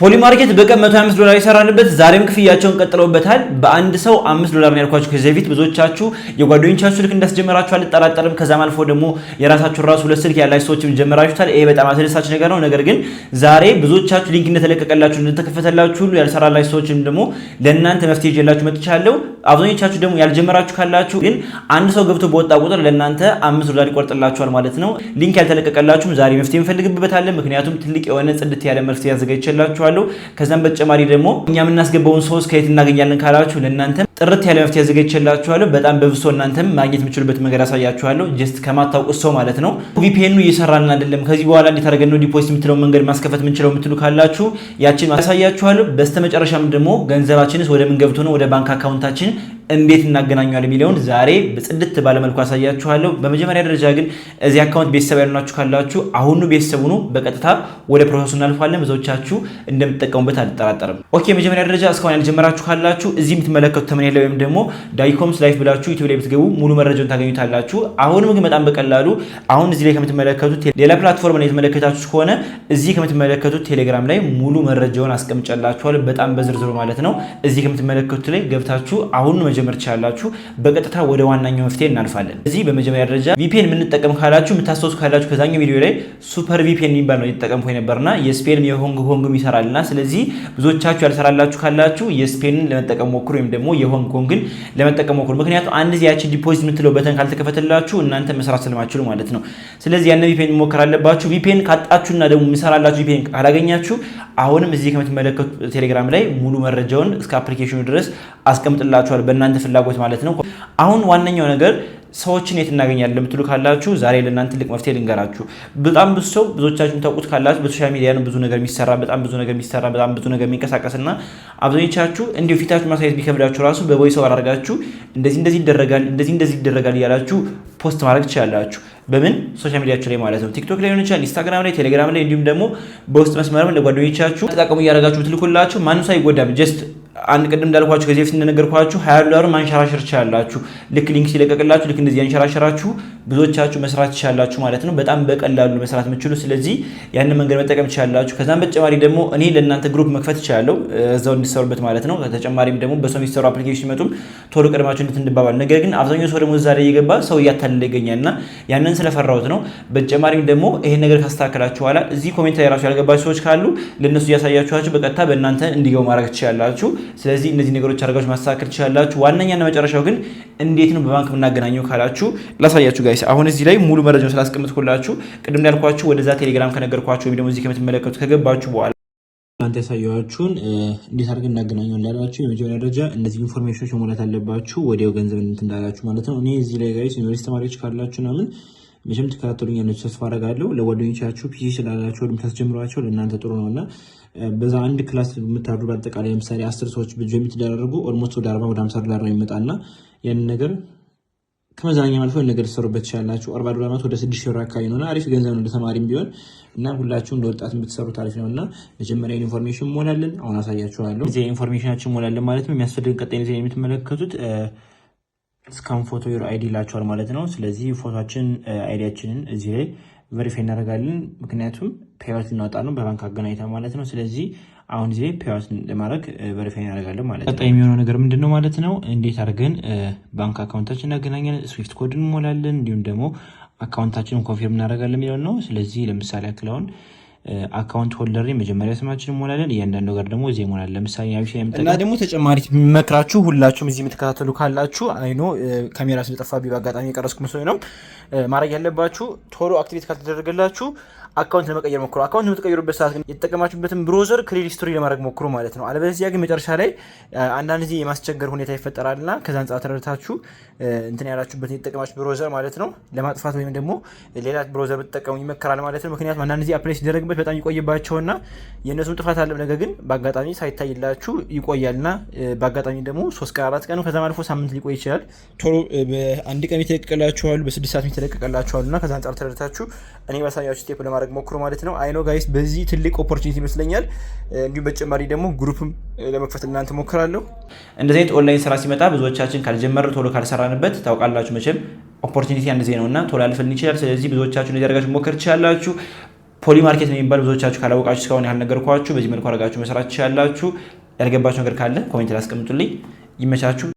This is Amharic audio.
ፖሊ ማርኬት በቀን $125 ይሰራልበት ዛሬም ክፍያቸውን ቀጥለውበታል። በአንድ ሰው $5 ነው ያልኳችሁ ከዚህ በፊት ብዙዎቻችሁ የጓደኞቻችሁ ልክ እንዳስጀመራችሁ አልጠራጠርም። ከዛም አልፎ ደግሞ የራሳችሁ ራሱ ሁለት ስልክ ያላችሁ ሰዎችም ጀመራችሁታል። ይሄ በጣም አስደሳች ነገር ነው። ነገር ግን ዛሬ ብዙዎቻችሁ ሊንክ እንደተለቀቀላችሁ እንደተከፈተላችሁ ሁሉ ያልሰራላችሁ ሰዎችም ደግሞ ለእናንተ መፍትሄ ይዤላችሁ መጥቻለሁ። አብዛኞቻችሁ ደግሞ ያልጀመራችሁ ካላችሁ ግን አንድ ሰው ገብቶ በወጣ ቁጥር ለእናንተ $5 ይቆርጥላችኋል ማለት ነው። ሊንክ ያልተለቀቀላችሁም ዛሬ መፍትሄ እንፈልግበታለን። ምክንያቱም ትልቅ የሆነ ጽድት ያለ መፍትሄ ያዘጋጅቼላችኋለሁ። ከዛም በተጨማሪ ደግሞ እኛ የምናስገባውን ሰው ከየት እናገኛለን ካላችሁ ለእናንተ ጥርት ያለ መፍትሄ ያዘጋጅቼላችኋለሁ። በጣም በብሶ እናንተም ማግኘት የምትችሉበት መንገድ አሳያችኋለሁ። ጀስት ከማታውቁት ሰው ማለት ነው። ቪፒኤኑ እየሰራልን አይደለም፣ ከዚህ በኋላ እንዴት አድርገን ነው ዲፖዚት የምትለው መንገድ ማስከፈት የምንችለው የምትሉ ካላችሁ ያችን ማሳያችኋለሁ። በስተመጨረሻም ደግሞ ገንዘባችንስ ወደ ምን ገብቶ ነው ወደ ባንክ አካውንታችን እንዴት እናገናኛለን የሚለውን ዛሬ በጽድት ባለመልኩ አሳያችኋለሁ። በመጀመሪያ ደረጃ ግን እዚህ አካውንት ቤተሰብ ያሉናችሁ ካላችሁ አሁኑ ቤተሰቡ ነው በቀጥታ ወደ ፕሮሰሱ እናልፋለን። ብዙዎቻችሁ እንደምትጠቀሙበት አልጠራጠርም። ኦኬ፣ መጀመሪያ ደረጃ እስካሁን ያልጀመራችሁ ካላችሁ እዚህ የምትመለከቱት ተመን ወይም ደግሞ ዳይኮምስ ላይፍ ብላችሁ ዩቲዩብ ላይ ብትገቡ ሙሉ መረጃውን ታገኙታላችሁ። አሁንም ግን በጣም በቀላሉ አሁን እዚህ ላይ ከምትመለከቱት ሌላ ፕላትፎርም ላይ የተመለከታችሁ ከሆነ እዚህ ከምትመለከቱት ቴሌግራም ላይ ሙሉ መረጃውን አስቀምጫላችኋለሁ፣ በጣም በዝርዝሩ ማለት ነው። እዚህ ከምትመለከቱት ላይ ገብታችሁ አሁን መጀመር ትችላላችሁ። በቀጥታ ወደ ዋናኛው መፍትሄ እናልፋለን። እዚህ በመጀመሪያ ደረጃ ቪፒኤን የምንጠቀም ካላችሁ የምታስተውሱ ካላችሁ ከዛኛው ቪዲዮ ላይ ሱፐር ቪፒኤን የሚባል ነው የተጠቀምኩ የነበርና የስፔንም የሆንግ ኮንግም ይሰራልና ስለዚህ ብዙዎቻችሁ ያልሰራላችሁ ካላችሁ የስፔንን ለመጠቀም ሞክሩ ወይም ደግሞ የሆንግ ኮንግን ለመጠቀም ሞክሩ። ምክንያቱም አንድ ዚህ ያቺ ዲፖዚት የምትለው በተን ካልተከፈተላችሁ እናንተ መስራት ስለማትችሉ ማለት ነው። ስለዚህ ያን ቪፒኤን መሞከር አለባችሁ። ቪፒኤን ካጣችሁና ደግሞ የሚሰራላችሁ ቪፒኤን ካላገኛችሁ አሁንም እዚህ ከምትመለከቱት ቴሌግራም ላይ ሙሉ መረጃውን እስከ አፕሊኬሽኑ ድረስ አስቀምጥላችኋል በእናንተ ፍላጎት ማለት ነው። አሁን ዋነኛው ነገር ሰዎችን የት እናገኛለን ለምትሉ ካላችሁ ዛሬ ለእናንተ ትልቅ መፍትሄ ልንገራችሁ። በጣም ብዙ ሰው ብዙዎቻችሁ የምታውቁት ካላችሁ በሶሻል ሚዲያ ነው ብዙ ነገር የሚሰራ በጣም ብዙ ነገር የሚንቀሳቀስና አብዛኞቻችሁ እንዲሁ ፊታችሁ ማሳየት ቢከብዳችሁ ራሱ በቮይስ ኦቨር አድርጋችሁ እንደዚህ ይደረጋል እንደዚህ ይደረጋል እያላችሁ ፖስት ማድረግ ትችላላችሁ። በምን ሶሻል ሚዲያችሁ ላይ ማለት ነው። ቲክቶክ ላይ ሆነ ይችላል፣ ኢንስታግራም ላይ፣ ቴሌግራም ላይ እንዲሁም ደግሞ በውስጥ መስመርም ለጓደኞቻችሁ ተጠቀሙ እያደረጋችሁ ትልኩላችሁ። ማንም ሰው አይጎዳም። ጀስት አንድ ቅድም እንዳልኳችሁ ከዚህ በፊት እንደነገርኳችሁ $20 ማንሸራሸር ትችላላችሁ። ልክ ሊንክ ሲለቀቅላችሁ ልክ እንደዚህ አንሸራሸራችሁ ብዙዎቻችሁ መስራት ትችላላችሁ ማለት ነው። በጣም በቀላሉ መስራት የምትችሉ ስለዚህ ያንን መንገድ መጠቀም ትችላላችሁ። ከዛም በተጨማሪ ደግሞ እኔ ለእናንተ ግሩፕ መክፈት እችላለሁ እዛው እንዲሰሩበት ማለት ነው። ከተጨማሪም ደግሞ በሰው የሚሰሩ አፕሊኬሽን ይመጡም ቶሎ ቀድማችሁ እንድትባባል። ነገር ግን አብዛኛው ሰው ደግሞ እዛ ላይ እየገባ ሰው እያታለለ ይገኛልና ያንን ስለፈራሁት ነው። በተጨማሪም ደግሞ ይሄን ነገር ካስተካከላችሁ በኋላ እዚህ ኮሜንት ላይ ራሱ ያልገባችሁ ሰዎች ካሉ ለነሱ እያሳያችኋቸው በቀጥታ በእናንተ እንዲገቡ ማድረግ ትችላላችሁ። ስለዚህ እነዚህ ነገሮች አድርጋችሁ ማስተካከል ትችላላችሁ። ዋነኛና መጨረሻው ግን እንዴት ነው በባንክ የምናገናኘው ካላችሁ ላሳያችሁ ጋይስ። አሁን እዚህ ላይ ሙሉ መረጃውን ስላስቀምጥኩላችሁ ቅድም እንዳልኳችሁ ወደዛ ቴሌግራም ከነገርኳችሁ ወይም ደግሞ እዚህ ከምትመለከቱት ከገባችሁ በኋላ እናንተ ያሳያችሁን እንዴት አድርገን እናገናኘው እንዳላችሁ የመጀመሪያ ደረጃ እነዚህ ኢንፎርሜሽኖች መሙላት አለባችሁ ወዲያው ገንዘብ እንዳላችሁ ማለት ነው። እኔ እዚህ ላይ ጋይስ ዩኒቨርሲቲ ተማሪዎች ካላችሁ ምናምን መቼም ተከታተሉኛላችሁ ተስፋ አደርጋለሁ። ለጓደኞቻችሁ ፒሲ ስላላችሁ ወይም ታስጀምሯቸው ለእናንተ ጥሩ ነውና በዛ አንድ ክላስ የምታርዱ በአጠቃላይ ለምሳሌ 10 ሰዎች ጆይን የተደረጉ ኦልሞስት ወደ $40 ወደ $50 ነው የሚመጣና ያን ነገር ከመዛኛ ማልፎ ነገር ተሰሩበት ይችላልላችሁ። $40 ማለት ወደ $6,000 አካባቢ ነውና አሪፍ ገንዘብ ነው ለተማሪም ቢሆን እና ሁላችሁም እንደወጣት የምትሰሩት አሪፍ ነውና መጀመሪያ ኢንፎርሜሽን ሞላለን። አሁን አሳያችኋለሁ። እዚህ ኢንፎርሜሽናችን ሞላለን ማለት ነው። የሚያስፈልግ ቀጣይ ነው የምትመለከቱት ስካን ፎቶ ዩር አይዲ ይላችኋል ማለት ነው። ስለዚህ ፎቶአችን አይዲያችንን እዚህ ላይ ቬሪፋይ እናደርጋለን። ምክንያቱም ፔይአውት ልናወጣ ነው በባንክ አገናኝታ ማለት ነው። ስለዚህ አሁን እዚህ ላይ ፔይአውት ለማድረግ ቬሪፋይ እናደርጋለን ማለት ነው። ቀጣይ የሚሆነው ነገር ምንድነው ማለት ነው? እንዴት አድርገን ባንክ አካውንታችን እናገናኛለን፣ ስዊፍት ኮድ እንሞላለን፣ እንዲሁም ደግሞ አካውንታችንን ኮንፊርም እናደርጋለን የሚለው ነው። ስለዚህ ለምሳሌ አክላውን አካውንት ሆልደር መጀመሪያ ስማችን እንሞላለን። እያንዳንዱ ነገር ደግሞ እዚህ እንሞላለን። ለምሳሌ እና ደግሞ ተጨማሪ የሚመክራችሁ ሁላችሁም እዚህ የምትከታተሉ ካላችሁ አይኖ ካሜራ ስለጠፋብኝ በአጋጣሚ የቀረስኩ መስሎኝ ነው። ማድረግ ያለባችሁ ቶሎ አክቲቬት ካልተደረገላችሁ አካውንት ለመቀየር ሞክሩ። አካውንት የምትቀይሩበት ሰዓት ግን የተጠቀማችሁበትን ብሮዘር ክሊር ሂስቶሪ ለማድረግ ሞክሩ ማለት ነው። አለበለዚያ ግን መጨረሻ ላይ አንዳንድ ጊዜ የማስቸገር ሁኔታ ይፈጠራልና ከዛ አንጻር ተረድታችሁ እንትን ያላችሁበትን የተጠቀማችሁ ብሮዘር ማለት ነው ለማጥፋት ወይም ደግሞ ሌላ ብሮዘር ብትጠቀሙ ይመከራል ማለት ነው። ምክንያቱም አንዳንድ ጊዜ አፕላይ ሲደረግበት በጣም ይቆይባቸውና የእነሱም ጥፋት አለ። ነገር ግን በአጋጣሚ ሳይታይላችሁ ይቆያልና በአጋጣሚ ደግሞ 3 ቀን 4 ቀን ከዛም አልፎ ሳምንት ሊቆይ ይችላል። ቶሎ በአንድ ቀን የተለቀቀላችኋል፣ በ6 ሰዓት የተለቀቀላችኋልና ከዛ አንጻር ተረድታችሁ እኔ ባሳያችሁ ስቴፕ ለማድረግ ሞክሩ ማለት ነው። አይኖ ጋይስ በዚህ ትልቅ ኦፖርቹኒቲ ይመስለኛል። እንዲሁም በተጨማሪ ደግሞ ግሩፕም ለመክፈት እናንተ ሞክራለሁ። እንደዚህ አይነት ኦንላይን ስራ ሲመጣ ብዙዎቻችን ካልጀመርን ቶሎ ካልሰራንበት ታውቃላችሁ መቼም ኦፖርቹኒቲ አንድ ዜ ነውና ቶሎ አልፈልኝ ይችላል። ስለዚህ ብዙዎቻችሁ እንደዚህ አድርጋችሁ ሞክር ትችላላችሁ። ፖሊ ማርኬት ነው የሚባል ብዙዎቻችሁ ካላወቃችሁ እስካሁን ያልነገርኳችሁ በዚህ መልኩ አድርጋችሁ መስራት ትችላላችሁ። ያልገባችሁ ነገር ካለ ኮሜንት ላይ አስቀምጡልኝ። ይመቻችሁ።